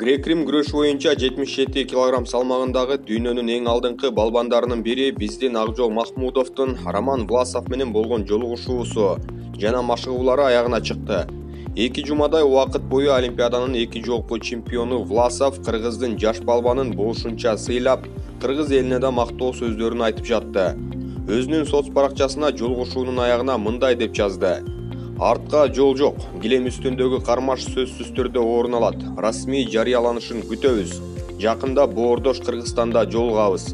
Грек-Рим күрөшү боюнча 77 кг салмагындагы дүйнөнүн эң алдыңкы балбандарынын бири биздин Акжол Махмудовдун Роман Власов менен болгон жолугушуусу жана машыгуулары аягына чыкты. 2 жумадай убакыт бою Олимпиаданын 2 жолку чемпиону Власов кыргыздын жаш балбанын болушунча сыйлап, кыргыз элине да мактоо сөздөрүн айтып жатты. Өзүнүн соц баракчасына жолугушуунун аягына мындай деп жазды: Артка жол жок, килем үстүндөгү кармаш сөзсүз түрдө орун алат. Расмий жарыяланышын күтөбүз. Жакында боордош Кыргызстанда жолугабыз.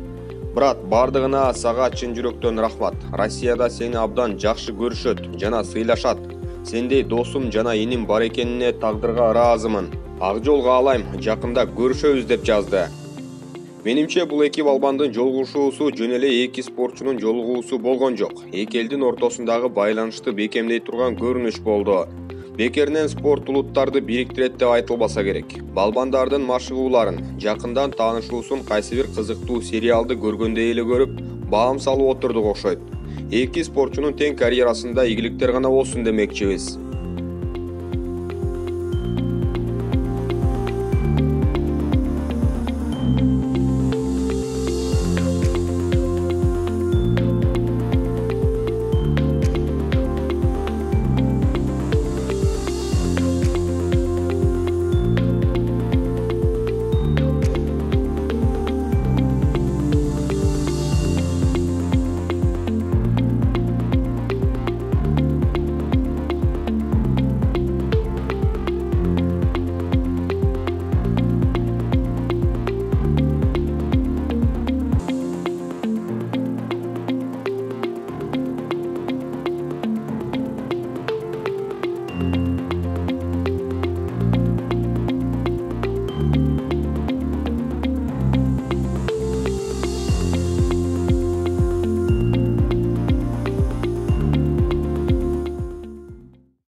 Брат, бардыгына сага чын жүрөктөн рахмат. Россияда сени абдан жакшы көрүшөт жана сыйлашат. Сендей досум жана иним бар экенине тагдырга ыраазымын. Акжол каалайм, жакында көрүшөбүз деп жазды. Менимче бул эки балбандын жолугушуусу жөн эле эки спортчунун жолугуусу болгон жок. Эки элдин ортосундагы байланышты бекемдей турган көрүнүш болду. Бекеринен спорт улуттарды бириктирет деп айтылбаса керек. Балбандардын машыгууларын, жакындан таанышуусун кайсы бир кызыктуу сериалды көргөндөй эле көрүп, баам салып отурдук окшойт. Эки спортчунун тең карьерасында ийгиликтер гана болсун демекчибиз.